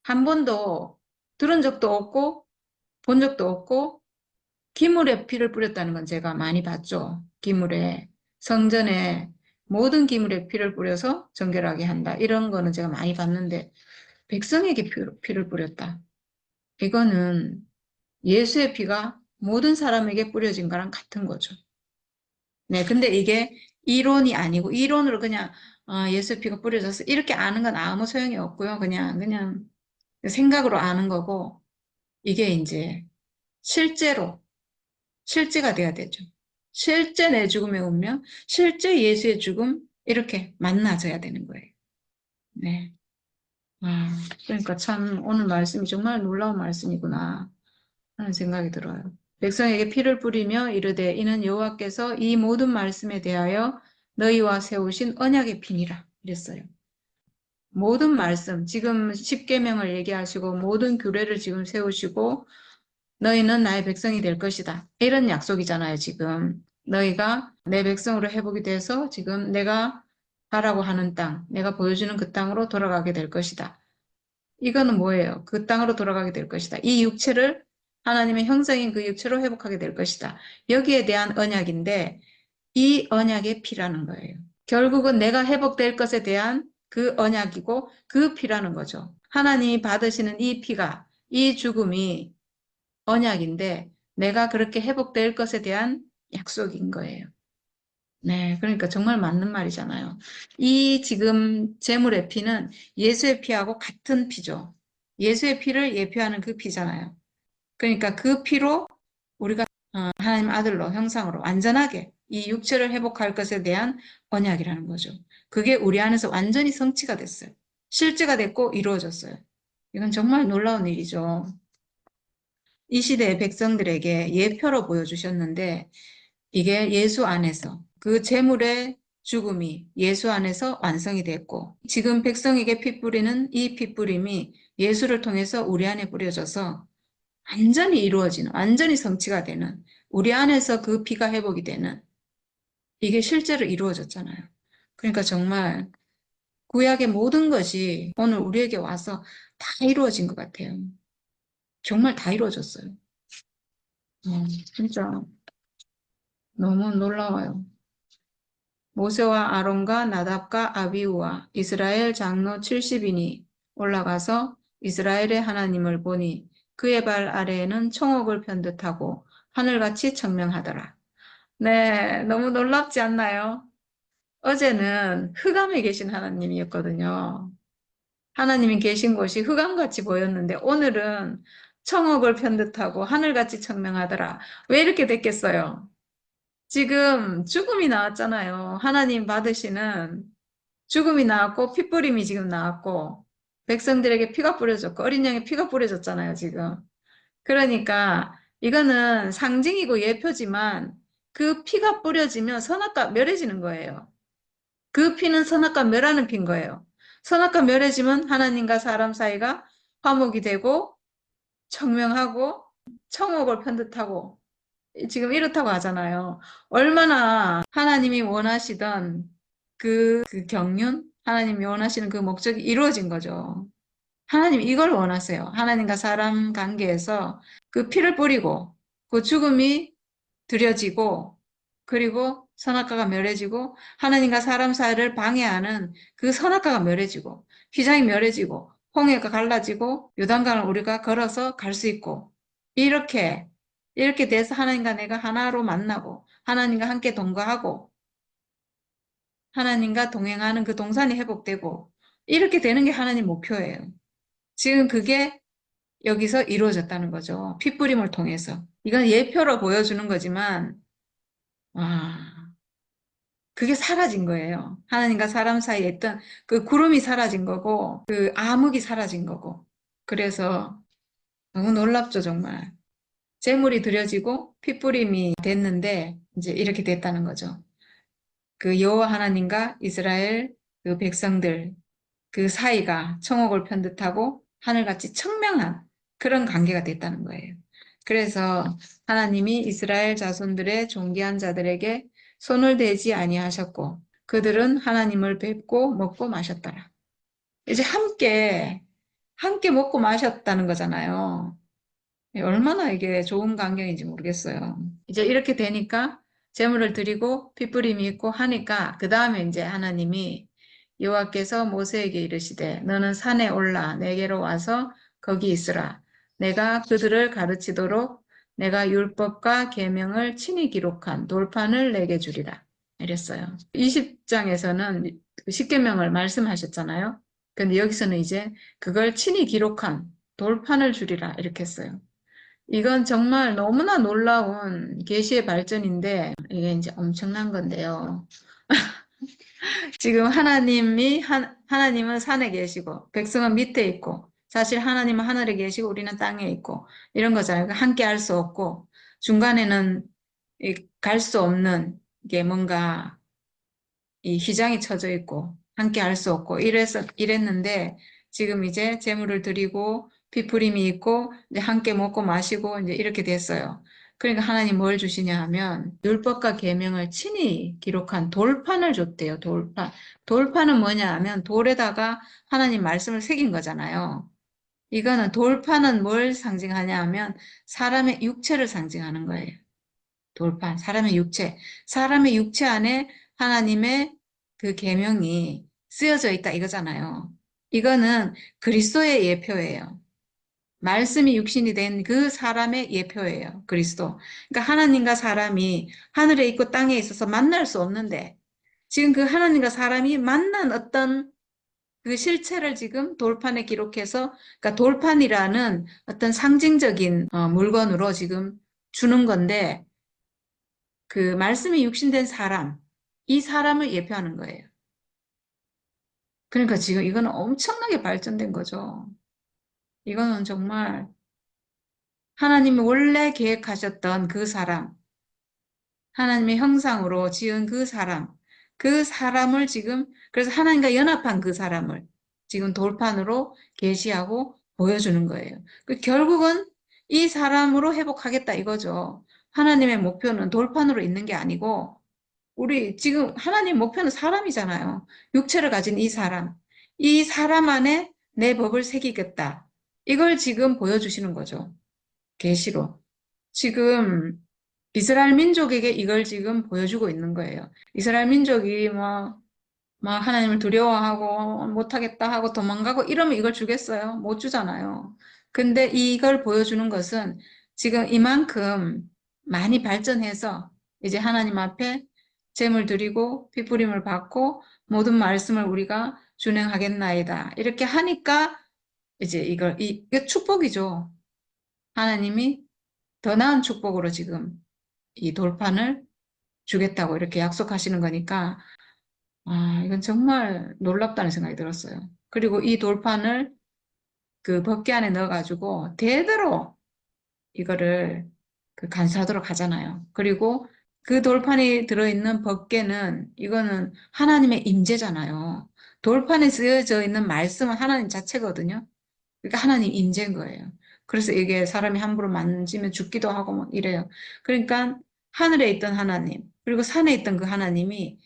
한 번도 들은 적도 없고 본 적도 없고 기물에 피를 뿌렸다는 건 제가 많이 봤죠. 기물에 성전에 모든 기물에 피를 뿌려서 정결하게 한다. 이런 거는 제가 많이 봤는데 백성에게 피를 뿌렸다. 이거는 예수의 피가 모든 사람에게 뿌려진 거랑 같은 거죠. 네, 근데 이게 이론이 아니고 이론으로 그냥 예수의 피가 뿌려져서 이렇게 아는 건 아무 소용이 없고요. 그냥 생각으로 아는 거고 이게 이제 실제로 실제가 돼야 되죠. 실제 내 죽음의 운명, 실제 예수의 죽음 이렇게 만나져야 되는 거예요. 네. 그러니까 참 오늘 말씀이 정말 놀라운 말씀이구나 하는 생각이 들어요. 백성에게 피를 뿌리며 이르되 이는 여호와께서 이 모든 말씀에 대하여 너희와 세우신 언약의 피니라 이랬어요. 모든 말씀, 지금 십계명을 얘기하시고 모든 규례를 지금 세우시고 너희는 나의 백성이 될 것이다. 이런 약속이잖아요, 지금. 너희가 내 백성으로 회복이 돼서 지금 내가 가라고 하는 땅, 내가 보여주는 그 땅으로 돌아가게 될 것이다. 이거는 뭐예요? 그 땅으로 돌아가게 될 것이다. 이 육체를 하나님의 형상인 그 육체로 회복하게 될 것이다. 여기에 대한 언약인데 이 언약의 피라는 거예요. 결국은 내가 회복될 것에 대한 그 언약이고 그 피라는 거죠. 하나님이 받으시는 이 피가, 이 죽음이 언약인데 내가 그렇게 회복될 것에 대한 약속인 거예요. 네, 그러니까 정말 맞는 말이잖아요. 이 지금 제물의 피는 예수의 피하고 같은 피죠. 예수의 피를 예표하는 그 피잖아요. 그러니까 그 피로 우리가 하나님 아들로 형상으로 완전하게 이 육체를 회복할 것에 대한 언약이라는 거죠. 그게 우리 안에서 완전히 성취가 됐어요. 실제가 됐고 이루어졌어요. 이건 정말 놀라운 일이죠. 이 시대의 백성들에게 예표로 보여주셨는데 이게 예수 안에서 그 제물의 죽음이 예수 안에서 완성이 됐고 지금 백성에게 피 뿌리는 이 피 뿌림이 예수를 통해서 우리 안에 뿌려져서 완전히 이루어지는 완전히 성취가 되는 우리 안에서 그 피가 회복이 되는 이게 실제로 이루어졌잖아요. 그러니까 정말 구약의 모든 것이 오늘 우리에게 와서 다 이루어진 것 같아요. 정말 다 이루어졌어요. 진짜 너무 놀라워요. 모세와 아론과 나답과 아비우와 이스라엘 장로 70인이 올라가서 이스라엘의 하나님을 보니 그의 발 아래에는 청옥을 편 듯하고 하늘같이 청명하더라. 네, 너무 놀랍지 않나요? 어제는 흑암에 계신 하나님이었거든요. 하나님이 계신 곳이 흑암같이 보였는데 오늘은 청옥을 편 듯하고 하늘같이 청명하더라. 왜 이렇게 됐겠어요? 지금 죽음이 나왔잖아요. 하나님 받으시는 죽음이 나왔고 핏부림이 지금 나왔고 백성들에게 피가 뿌려졌고 어린 양의 피가 뿌려졌잖아요, 지금. 그러니까 이거는 상징이고 예표지만 그 피가 뿌려지면 선악과 멸해지는 거예요. 그 피는 선악과 멸하는 피인 거예요. 선악과 멸해지면 하나님과 사람 사이가 화목이 되고 청명하고 청옥을 편듯하고 지금 이렇다고 하잖아요. 얼마나 하나님이 원하시던 그 경륜, 하나님이 원하시는 그 목적이 이루어진 거죠. 하나님 이걸 원하세요. 하나님과 사람 관계에서 그 피를 뿌리고 그 죽음이 들여지고 그리고 선악과가 멸해지고 하나님과 사람 사이를 방해하는 그 선악과가 멸해지고 휘장이 멸해지고 홍해가 갈라지고 요단강을 우리가 걸어서 갈 수 있고 이렇게 돼서 하나님과 내가 하나로 만나고 하나님과 함께 동거하고 하나님과 동행하는 그 동산이 회복되고 이렇게 되는 게 하나님 목표예요. 지금 그게 여기서 이루어졌다는 거죠. 핏부림을 통해서. 이건 예표로 보여주는 거지만 와, 그게 사라진 거예요. 하나님과 사람 사이에 있던 그 구름이 사라진 거고 그 암흑이 사라진 거고 그래서 너무 놀랍죠, 정말. 재물이 드려지고 핏부림이 됐는데 이제 이렇게 됐다는 거죠. 그 여호와 하나님과 이스라엘 그 백성들 그 사이가 청옥을 편듯하고 하늘같이 청명한 그런 관계가 됐다는 거예요. 그래서 하나님이 이스라엘 자손들의 존귀한 자들에게 손을 대지 아니하셨고 그들은 하나님을 뵙고 먹고 마셨더라. 이제 함께 먹고 마셨다는 거잖아요. 얼마나 이게 좋은 광경인지 모르겠어요. 이제 이렇게 되니까 제물을 드리고 핏부림이 있고 하니까 그 다음에 이제 하나님이 여호와께서 모세에게 이르시되 너는 산에 올라 내게로 와서 거기 있으라. 내가 그들을 가르치도록 내가 율법과 계명을 친히 기록한 돌판을 내게 주리라. 이랬어요. 20장에서는 십계명을 말씀하셨잖아요. 근데 여기서는 이제 그걸 친히 기록한 돌판을 주리라 이렇게 했어요. 이건 정말 너무나 놀라운 계시의 발전인데 이게 이제 엄청난 건데요. 지금 하나님은 산에 계시고 백성은 밑에 있고 사실 하나님은 하늘에 계시고 우리는 땅에 있고 이런 거잖아요. 함께 할 수 없고 중간에는 갈 수 없는 게 뭔가 이 휘장이 쳐져 있고 함께 할 수 없고 이랬는데 지금 이제 제물을 드리고 피부림이 있고 이제 함께 먹고 마시고 이제 이렇게 됐어요. 그러니까 하나님 뭘 주시냐 하면 율법과 계명을 친히 기록한 돌판을 줬대요. 돌판. 돌판은 뭐냐 하면 돌에다가 하나님 말씀을 새긴 거잖아요. 이거는 돌판은 뭘 상징하냐 하면 사람의 육체를 상징하는 거예요. 돌판, 사람의 육체. 사람의 육체 안에 하나님의 그 계명이 쓰여져 있다 이거잖아요. 이거는 그리스도의 예표예요. 말씀이 육신이 된 그 사람의 예표예요. 그리스도. 그러니까 하나님과 사람이 하늘에 있고 땅에 있어서 만날 수 없는데 지금 그 하나님과 사람이 만난 어떤 그 실체를 지금 돌판에 기록해서 그러니까 돌판이라는 어떤 상징적인 물건으로 지금 주는 건데 그 말씀이 육신된 사람, 이 사람을 예표하는 거예요. 그러니까 지금 이거는 엄청나게 발전된 거죠. 이거는 정말 하나님이 원래 계획하셨던 그 사람, 하나님의 형상으로 지은 그 사람을 지금, 그래서 하나님과 연합한 그 사람을 지금 돌판으로 계시하고 보여주는 거예요. 결국은 이 사람으로 회복하겠다 이거죠. 하나님의 목표는 돌판으로 있는 게 아니고 우리 지금 하나님 목표는 사람이잖아요. 육체를 가진 이 사람 안에 내 법을 새기겠다. 이걸 지금 보여주시는 거죠. 계시로. 지금 이스라엘 민족에게 이걸 지금 보여주고 있는 거예요. 이스라엘 민족이 막 하나님을 두려워하고 못하겠다 하고 도망가고 이러면 이걸 주겠어요? 못 주잖아요. 근데 이걸 보여주는 것은 지금 이만큼 많이 발전해서 이제 하나님 앞에 제물 드리고 피부림을 받고 모든 말씀을 우리가 준행하겠나이다. 이렇게 하니까 이제 이게 축복이죠. 하나님이 더 나은 축복으로 지금 이 돌판을 주겠다고 이렇게 약속하시는 거니까 이건 정말 놀랍다는 생각이 들었어요. 그리고 이 돌판을 그 법궤 안에 넣어가지고 대대로 이거를 그 간수하도록 하잖아요. 그리고 그 돌판이 들어있는 법궤는 이거는 하나님의 임재잖아요. 돌판에 쓰여져 있는 말씀은 하나님 자체거든요. 그러니까 하나님 임재인 거예요. 그래서 이게 사람이 함부로 만지면 죽기도 하고 막 이래요. 그러니까 하늘에 있던 하나님, 그리고 산에 있던 그 하나님이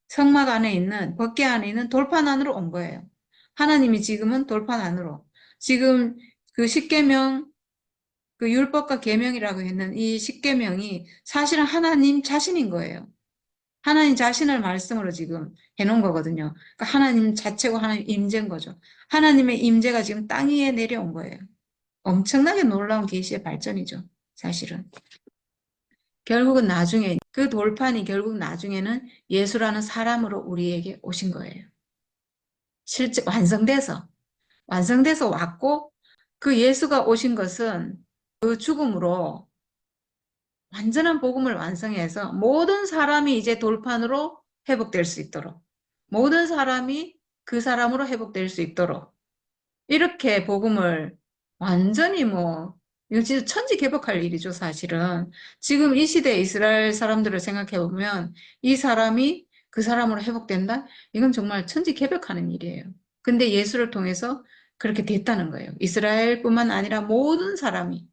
성막 안에 있는, 법궤 안에 있는 돌판 안으로 온 거예요. 하나님이 지금은 돌판 안으로. 지금 그 십계명, 그 율법과 계명이라고 했는 이 십계명이 사실은 하나님 자신인 거예요. 하나님 자신을 말씀으로 지금 해놓은 거거든요. 그러니까 하나님 자체고 하나님 임재인 거죠. 하나님의 임재가 지금 땅 위에 내려온 거예요. 엄청나게 놀라운 계시의 발전이죠. 사실은. 결국은 나중에 그 돌판이 결국 나중에는 예수라는 사람으로 우리에게 오신 거예요. 실제 완성돼서 왔고 그 예수가 오신 것은 그 죽음으로 완전한 복음을 완성해서 모든 사람이 이제 돌판으로 회복될 수 있도록 모든 사람이 그 사람으로 회복될 수 있도록 이렇게 복음을 완전히 이거 진짜 천지개벽할 일이죠, 사실은. 지금 이 시대 이스라엘 사람들을 생각해 보면 이 사람이 그 사람으로 회복된다? 이건 정말 천지개벽하는 일이에요. 근데 예수를 통해서 그렇게 됐다는 거예요. 이스라엘뿐만 아니라 모든 사람이,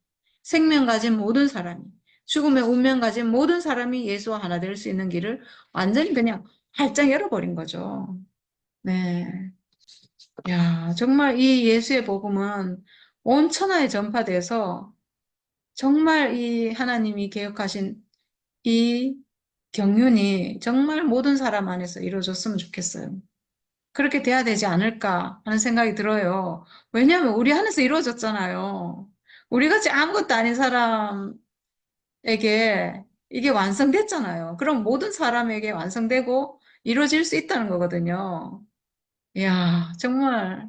생명 가진 모든 사람이, 죽음의 운명 가진 모든 사람이 예수와 하나 될 수 있는 길을 완전히 그냥 활짝 열어버린 거죠. 네. 야, 정말 이 예수의 복음은 온 천하에 전파돼서 정말 이 하나님이 계획하신 이 경륜이 정말 모든 사람 안에서 이루어졌으면 좋겠어요. 그렇게 돼야 되지 않을까 하는 생각이 들어요. 왜냐하면 우리 안에서 이루어졌잖아요. 우리 같이 아무것도 아닌 사람에게 이게 완성됐잖아요. 그럼 모든 사람에게 완성되고 이루어질 수 있다는 거거든요. 이야, 정말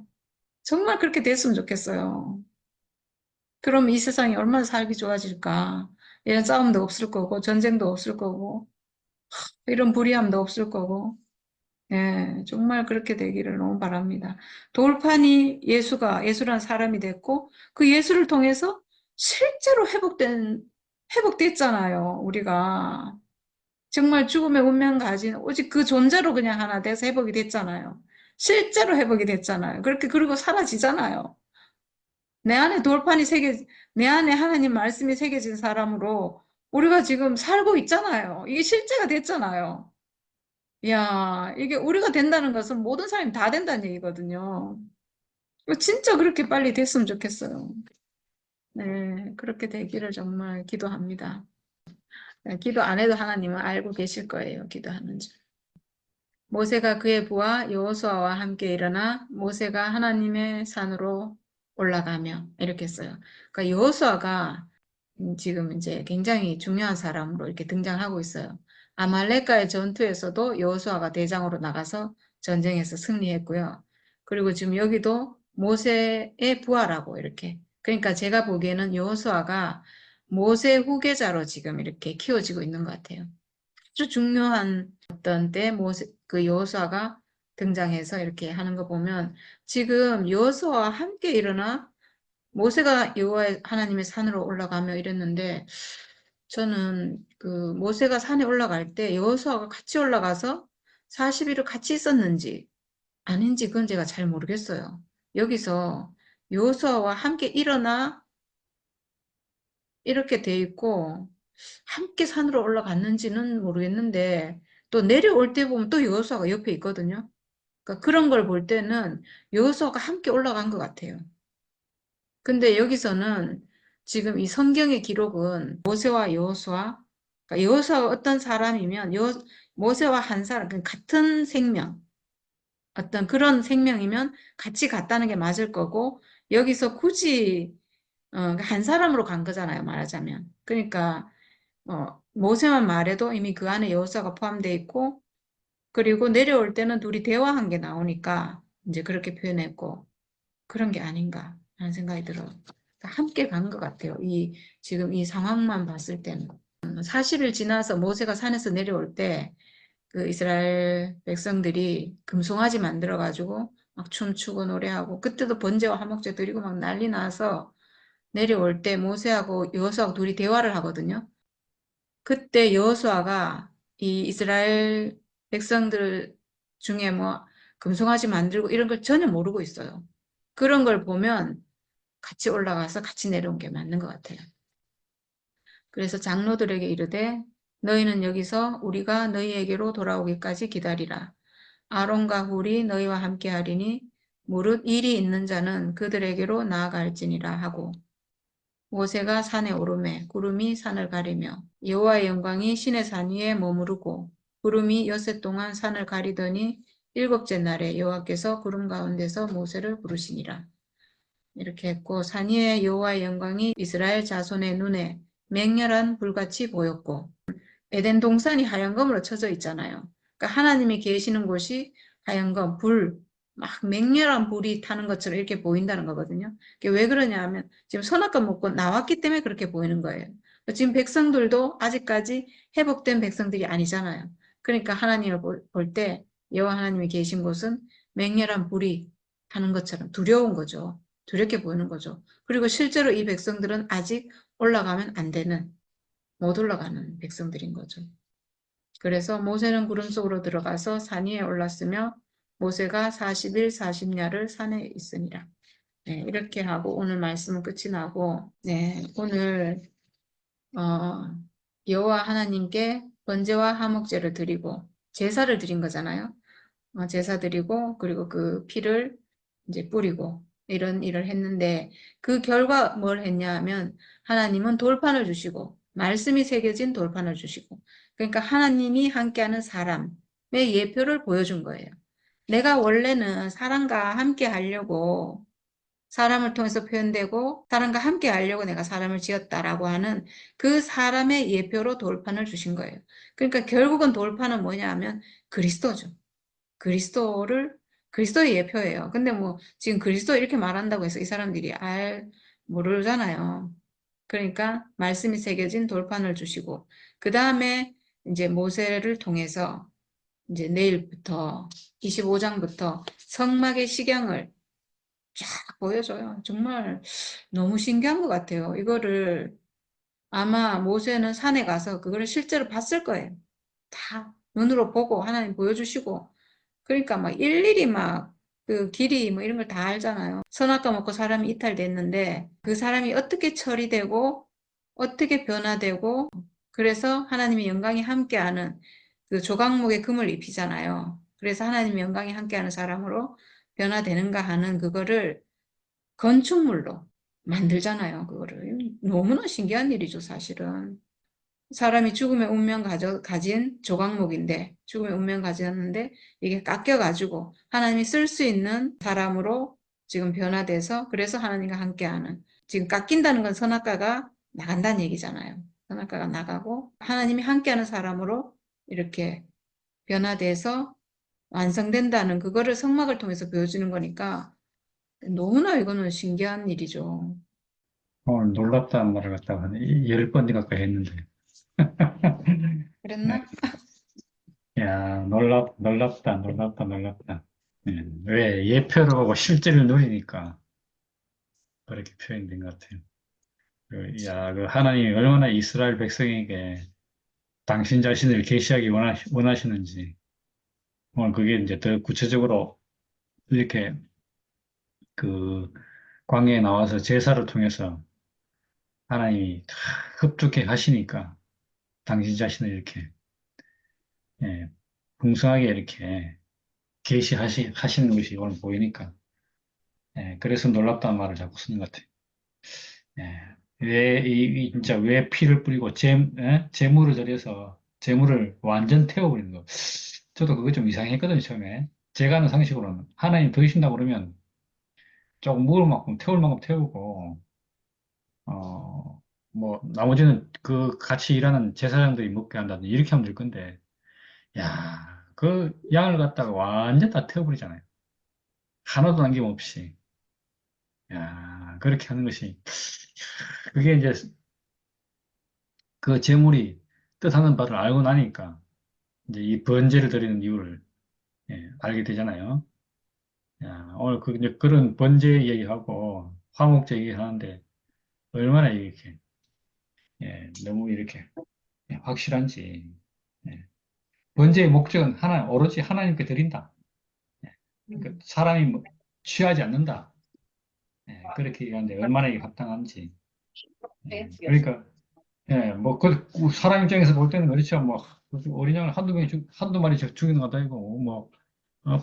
그렇게 됐으면 좋겠어요. 그럼 이 세상이 얼마나 살기 좋아질까? 이런 싸움도 없을 거고, 전쟁도 없을 거고, 이런 불의함도 없을 거고, 예, 정말 그렇게 되기를 너무 바랍니다. 돌판이 예수란 사람이 됐고, 그 예수를 통해서 실제로 회복됐잖아요, 우리가. 정말 죽음의 운명 가진, 오직 그 존재로 그냥 하나 돼서 회복이 됐잖아요. 실제로 회복이 됐잖아요. 그리고 사라지잖아요. 내 안에 내 안에 하나님 말씀이 새겨진 사람으로 우리가 지금 살고 있잖아요. 이게 실제가 됐잖아요. 이야, 이게 우리가 된다는 것은 모든 사람이 다 된다는 얘기거든요. 진짜 그렇게 빨리 됐으면 좋겠어요. 네, 그렇게 되기를 정말 기도합니다. 네, 기도 안 해도 하나님은 알고 계실 거예요. 기도하는 줄. 모세가 그의 부하 여호수아와 함께 일어나 모세가 하나님의 산으로 올라가며 이렇게 써요. 그러니까 여호수아가 지금 이제 굉장히 중요한 사람으로 이렇게 등장하고 있어요. 아말렉과의 전투에서도 여호수아가 대장으로 나가서 전쟁에서 승리했고요. 그리고 지금 여기도 모세의 부하라고 이렇게. 그러니까 제가 보기에는 여호수아가 모세 후계자로 지금 이렇게 키워지고 있는 것 같아요. 아주 중요한 어떤 때 그 여호수아가 등장해서 이렇게 하는 거 보면 지금 여호수아와 함께 일어나 모세가 여호와의 하나님의 산으로 올라가며 이랬는데 저는 그 모세가 산에 올라갈 때 여호수아가 같이 올라가서 40일을 같이 있었는지 아닌지 그건 제가 잘 모르겠어요. 여기서 여호수아와 함께 일어나 이렇게 돼 있고 함께 산으로 올라갔는지는 모르겠는데 또 내려올 때 보면 또 여호수아가 옆에 있거든요. 그러니까 그런 걸 볼 때는 여호수아가 함께 올라간 것 같아요. 근데 여기서는 지금 이 성경의 기록은 모세와 여호수아, 그러니까 여호수아가 어떤 사람이면 모세와 한 사람, 같은 생명, 어떤 그런 생명이면 같이 갔다는 게 맞을 거고 여기서 굳이 한 사람으로 간 거잖아요, 말하자면. 그러니까 모세만 말해도 이미 그 안에 여호수아가 포함되어 있고 그리고 내려올 때는 둘이 대화한 게 나오니까 이제 그렇게 표현했고 그런 게 아닌가 하는 생각이 들어요. 함께 간 것 같아요. 지금 이 상황만 봤을 때는. 40일 지나서 모세가 산에서 내려올 때 그 이스라엘 백성들이 금송아지 만들어가지고 막 춤추고 노래하고 그때도 번제와 화목제 드리고 막 난리 나서 내려올 때 모세하고 여호수아하고 둘이 대화를 하거든요. 그때 여호수아가 이 이스라엘 백성들 중에 뭐 금송아지 만들고 이런 걸 전혀 모르고 있어요. 그런 걸 보면 같이 올라가서 같이 내려온 게 맞는 것 같아요. 그래서 장로들에게 이르되 너희는 여기서 우리가 너희에게로 돌아오기까지 기다리라. 아론과 훌이 너희와 함께 하리니 무릇 일이 있는 자는 그들에게로 나아갈지니라 하고 모세가 산에 오르매 구름이 산을 가리며 여호와의 영광이 신의 산 위에 머무르고 구름이 엿새 동안 산을 가리더니 일곱째 날에 여호와께서 구름 가운데서 모세를 부르시니라. 이렇게 했고 산 위에 여호와의 영광이 이스라엘 자손의 눈에 맹렬한 불같이 보였고 에덴 동산이 하얀 검으로 쳐져 있잖아요. 그러니까 하나님이 계시는 곳이 하얀 검, 막 맹렬한 불이 타는 것처럼 이렇게 보인다는 거거든요. 그게 왜 그러냐 하면 지금 선악과 먹고 나왔기 때문에 그렇게 보이는 거예요. 지금 백성들도 아직까지 회복된 백성들이 아니잖아요. 그러니까 하나님을 볼 때 여호와 하나님이 계신 곳은 맹렬한 불이 타는 것처럼 두려운 거죠. 두렵게 보이는 거죠. 그리고 실제로 이 백성들은 아직 올라가면 안 되는 못 올라가는 백성들인 거죠. 그래서 모세는 구름 속으로 들어가서 산 위에 올랐으며 모세가 40일 40야를 산에 있으니라. 네, 이렇게 하고 오늘 말씀은 끝이 나고 네, 오늘 여호와 하나님께 번제와 화목제를 드리고 제사를 드린 거잖아요. 제사 드리고 그리고 그 피를 이제 뿌리고 이런 일을 했는데 그 결과 뭘 했냐 하면 하나님은 돌판을 주시고 말씀이 새겨진 돌판을 주시고 그러니까 하나님이 함께하는 사람의 예표를 보여준 거예요. 내가 원래는 사람과 함께 하려고 사람을 통해서 표현되고 사람과 함께 하려고 내가 사람을 지었다라고 하는 그 사람의 예표로 돌판을 주신 거예요. 그러니까 결국은 돌판은 뭐냐 하면 그리스도죠. 그리스도를 그리스도의 예표예요. 근데 뭐 지금 그리스도 이렇게 말한다고 해서 이 사람들이 모르잖아요. 그러니까 말씀이 새겨진 돌판을 주시고 그 다음에 이제 모세를 통해서 이제 내일부터 25장부터 성막의 식양을 쫙 보여줘요. 정말 너무 신기한 것 같아요. 이거를 아마 모세는 산에 가서 그거를 실제로 봤을 거예요. 다 눈으로 보고 하나님 보여주시고 그러니까 막 일일이 막 그 길이 뭐 이런 걸 다 알잖아요. 선악과 먹고 사람이 이탈됐는데 그 사람이 어떻게 처리되고 어떻게 변화되고 그래서 하나님의 영광이 함께하는 그 조각목에 금을 입히잖아요. 그래서 하나님의 영광이 함께하는 사람으로 변화되는가 하는 그거를 건축물로 만들잖아요. 그거를 너무나 신기한 일이죠, 사실은. 사람이 죽음의 운명 가진 조각목인데 죽음의 운명 가졌는데 이게 깎여가지고 하나님이 쓸 수 있는 사람으로 지금 변화돼서 그래서 하나님과 함께하는 지금 깎인다는 건 선악과가 나간다는 얘기잖아요. 선악과가 나가고 하나님이 함께하는 사람으로 이렇게 변화돼서 완성된다는 그거를 성막을 통해서 보여주는 거니까 너무나 이거는 신기한 일이죠. 오늘 놀랍다는 말을 갖다가 한 10번 가까이 했는데. 네. 그랬나? 야, 놀랍다. 왜? 예표를 보고 실제를 누리니까 그렇게 표현된 것 같아요. 야, 그 하나님이 얼마나 이스라엘 백성에게 당신 자신을 계시하기 원하시는지, 오늘 그게 이제 더 구체적으로 이렇게 그 광야에 나와서 제사를 통해서 하나님이 다 흡족해 하시니까 당신 자신을 이렇게, 예, 풍성하게 이렇게 하시는 것이 오늘 보이니까, 그래서 놀랍다는 말을 자꾸 쓰는 것 같아요. 예, 진짜 왜 피를 뿌리고 재물을 들여서 재물을 완전 태워버리는 거. 저도 그거 좀 이상했거든요, 처음에. 제가 하는 상식으로는. 하나님 더 주신다고 그러면 조금 먹을 만큼 태울 만큼 태우고, 나머지는 그 같이 일하는 제사장들이 먹게 한다든지 이렇게 하면 될 건데, 야, 그 양을 갖다가 완전 다 태워버리잖아요. 하나도 남김없이. 야, 그렇게 하는 것이, 그게 이제 그 재물이 뜻하는 바를 알고 나니까, 이제 이 번제를 드리는 이유를, 알게 되잖아요. 야, 오늘 이제 그런 번제 얘기하고 화목제 얘기하는데 얼마나 이렇게, 너무 이렇게 확실한지. 예. 번제의 목적은 오로지 하나님께 드린다. 그러니까 사람이 뭐 취하지 않는다. 그렇게 얘기하는데 얼마나 이게 합당한지. 그러니까, 사람 입장에서 볼 때는 그렇죠. 뭐, 어린 양을 한두 마리 죽이는 것도 아니고, 뭐,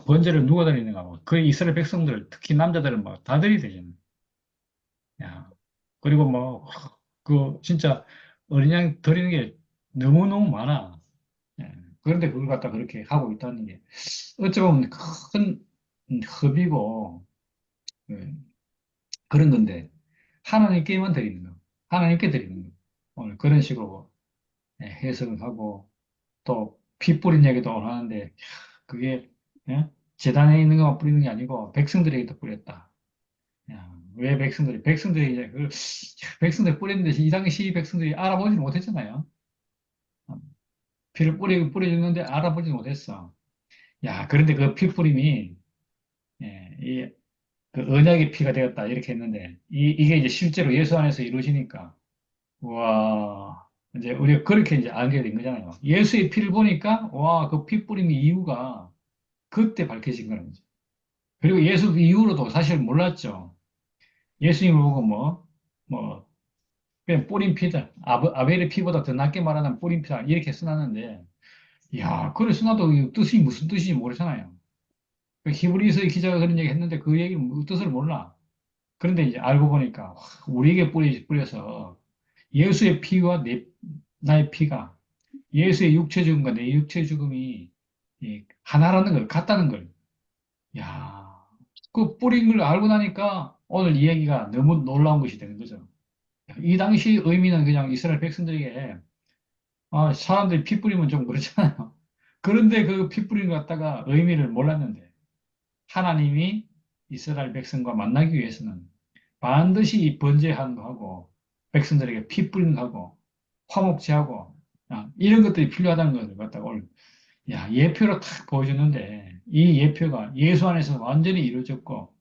번제를 누가 드리는가, 뭐, 그 이스라엘 백성들, 특히 남자들은 뭐, 다 드리야 되잖아요. 야, 그리고 뭐, 진짜, 어린 양 드리는 게 너무너무 많아. 예. 그런데 그걸 갖다 그렇게 하고 있다는 게, 어찌 보면 큰 허비고, 예, 그런 건데, 하나님께만 드리는 거. 하나님께 드리는 거. 오늘 그런 식으로 해석을 하고, 또, 피 뿌린 얘기도 오늘 하는데, 그게, 예? 재단에 있는 것만 뿌리는 게 아니고, 백성들에게도 뿌렸다. 야, 왜 백성들이 이제 백성들 뿌렸는데, 이 당시 백성들이 알아보지는 못했잖아요. 피를 뿌려주는데 알아보지 못했어. 야, 그런데 그 피 뿌림이, 이, 그 언약의 피가 되었다. 이렇게 했는데, 이게 이제 실제로 예수 안에서 이루어지니까, 와, 이제 우리가 그렇게 이제 알게 된 거잖아요. 예수의 피를 보니까, 와, 그 피 뿌림의 이유가 그때 밝혀진 거는 거죠. 그리고 예수 이후로도 사실 몰랐죠. 예수님을 보고 뭐, 그냥 뿌린 피다. 아벨의 피보다 더 낫게 말하는 뿌린 피다. 이렇게 써놨는데, 야, 그래서 나도 이 뜻이 무슨 뜻인지 모르잖아요. 그 히브리서의 기자가 그런 얘기 했는데 그 얘기 뜻을 몰라. 그런데 이제 알고 보니까 와, 우리에게 뿌려서 예수의 피와 나의 피가 예수의 육체 죽음과 내 육체 죽음이 하나라는 걸, 같다는 걸. 야, 그 뿌린 걸 알고 나니까 오늘 이 얘기가 너무 놀라운 것이 되는 거죠. 이 당시 의미는 그냥 이스라엘 백성들에게 사람들이 피 뿌리면 좀 그렇잖아요. 그런데 그 피 뿌린 것 갖다가 의미를 몰랐는데 하나님이 이스라엘 백성과 만나기 위해서는 반드시 이 번제하는 거 하고 백성들에게 피 뿌리는 거 하고 화목제하고 이런 것들이 필요하다는 것을 갖다가 오늘 예표로 탁 보여줬는데 이 예표가 예수 안에서 완전히 이루어졌고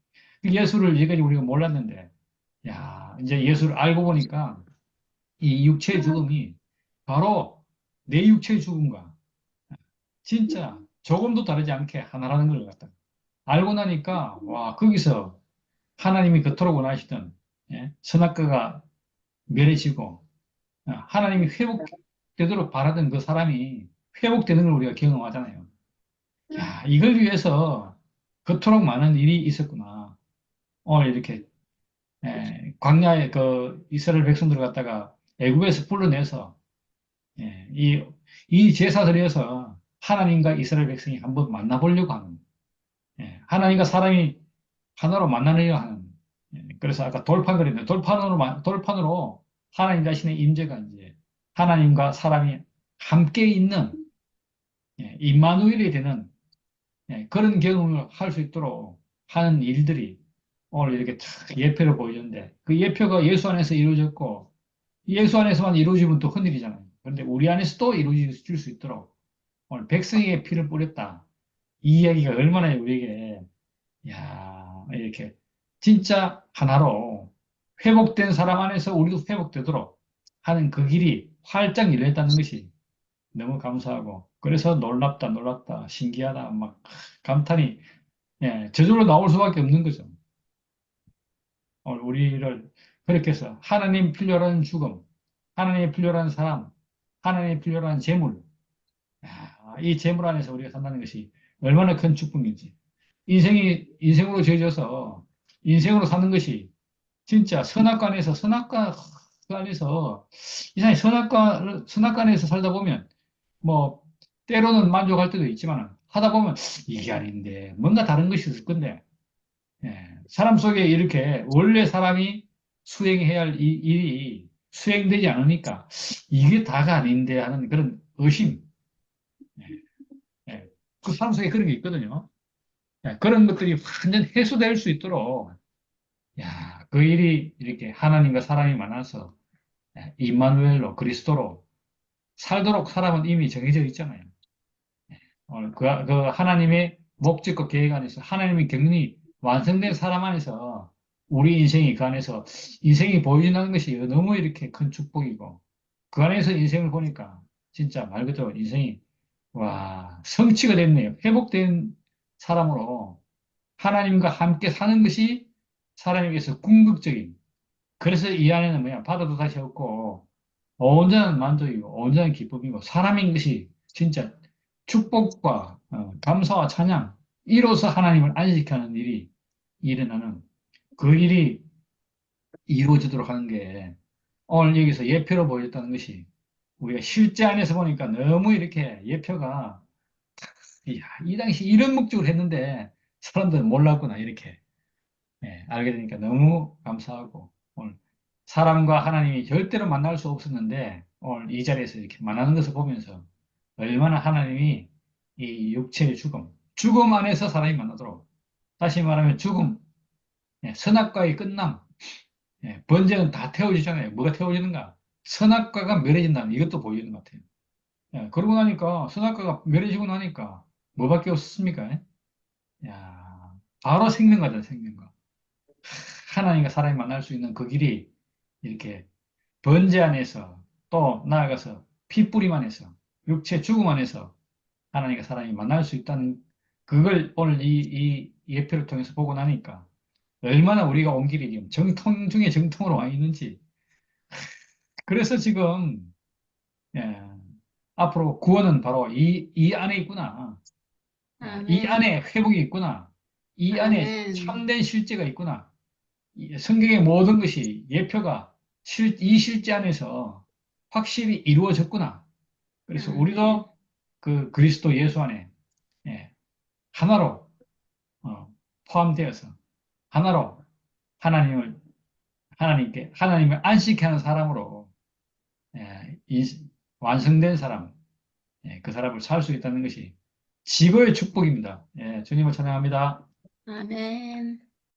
그 예수를 여기까지 우리가 몰랐는데 이제 예수를 알고 보니까 이 육체의 죽음이 바로 내 육체의 죽음과 진짜 조금도 다르지 않게 하나라는 걸 갖다 알고 나니까 와 거기서 하나님이 그토록 원하시던 선악과가 멸해지고 하나님이 회복되도록 바라던 그 사람이 회복되는 걸 우리가 경험하잖아요. 야, 이걸 위해서 그토록 많은 일이 있었구나. 오늘 이렇게 광야에 그 이스라엘 백성들을 갖다가 애굽에서 불러내서 이 제사드려서 하나님과 이스라엘 백성이 한번 만나보려고 하는 하나님과 사람이 하나로 만나려 하는 그래서 아까 돌판 그랬는데 돌판으로 하나님 자신의 임재가 이제 하나님과 사람이 함께 있는 임마누엘이 되는 그런 경험을 할 수 있도록 하는 일들이 오늘 이렇게 탁 예표로 보여줬는데 그 예표가 예수 안에서 이루어졌고 예수 안에서만 이루어지면 또 큰일이잖아요. 그런데 우리 안에서도 이루어질 수 있도록 오늘 백성에게 피를 뿌렸다. 이 이야기가 얼마나 우리에게 이렇게 진짜 하나로 회복된 사람 안에서 우리도 회복되도록 하는 그 길이 활짝 열렸다는 것이 너무 감사하고 그래서 놀랍다 놀랍다 신기하다 막 감탄이 저절로 나올 수밖에 없는 거죠. 오늘 우리를 그렇게 해서 하나님 필요한 죽음, 하나님 필요한 사람, 하나님 필요한 재물, 이 재물 안에서 우리가 산다는 것이 얼마나 큰 축복인지. 인생으로 지어져서 인생으로 사는 것이 진짜 선악과 그 안에서 이상하게 선악과 안에서 살다 보면 뭐 때로는 만족할 때도 있지만 하다 보면 이게 아닌데 뭔가 다른 것이 있을 건데 사람 속에 이렇게 원래 사람이 수행해야 할 이 일이 수행되지 않으니까 이게 다가 아닌데 하는 그런 의심 그 사람 속에 그런 게 있거든요. 그런 것들이 완전 해소될 수 있도록 그 일이 이렇게 하나님과 사람이 만나서 임마누엘로 그리스도로 살도록 사람은 이미 정해져 있잖아요. 그 하나님의 목적과 계획 안에서 하나님의 경륜이 완성된 사람 안에서 우리 인생이 그 안에서 인생이 보여진다는 것이 너무 이렇게 큰 축복이고 그 안에서 인생을 보니까 진짜 말 그대로 인생이 와 성취가 됐네요. 회복된 사람으로 하나님과 함께 사는 것이 사람에게서 궁극적인 그래서 이 안에는 뭐야 바다도 다시 없고 온전한 만족이고 온전한 기쁨이고 사람인 것이 진짜 축복과 감사와 찬양 이로써 하나님을 안식하는 일이 일어나는 그 일이 이루어지도록 하는 게 오늘 여기서 예표로 보였다는 것이 우리가 실제 안에서 보니까 너무 이렇게 예표가 이야, 이 당시 이런 목적을 했는데 사람들은 몰랐구나 이렇게 알게 되니까 너무 감사하고 오늘 사람과 하나님이 절대로 만날 수 없었는데 오늘 이 자리에서 이렇게 만나는 것을 보면서 얼마나 하나님이 이 육체의 죽음 안에서 사람이 만나도록 다시 말하면 죽음, 선악과의 끝남, 번제는 다 태워지잖아요. 뭐가 태워지는가? 선악과가 멸해진다는 이것도 보이는 것 같아요. 그러고 나니까 선악과가 멸해지고 나니까 뭐밖에 없습니까? 야, 바로 생명과다 생명과. 하나님과 사람이 만날 수 있는 그 길이 이렇게 번제 안에서 또 나아가서 피뿌림 안에서 육체 죽음 안에서 하나님과 사람이 만날 수 있다는 그걸 오늘 이 예표를 통해서 보고 나니까 얼마나 우리가 온 길이 지금 정통 중에 정통으로 와 있는지 그래서 지금 예, 앞으로 구원은 바로 이 안에 있구나. 이 아멘. 안에 회복이 있구나. 이 안에 아멘. 참된 실제가 있구나. 성경의 모든 것이 예표가 이 실제 안에서 확실히 이루어졌구나. 그래서 아멘. 우리도 그 그리스도 예수 안에 예, 하나로 포함되어서 하나로 하나님을 하나님을 안식케 하는 사람으로 완성된 사람, 그 사람을 살 수 있다는 것이 지고의 축복입니다. 주님을 찬양합니다. 아멘.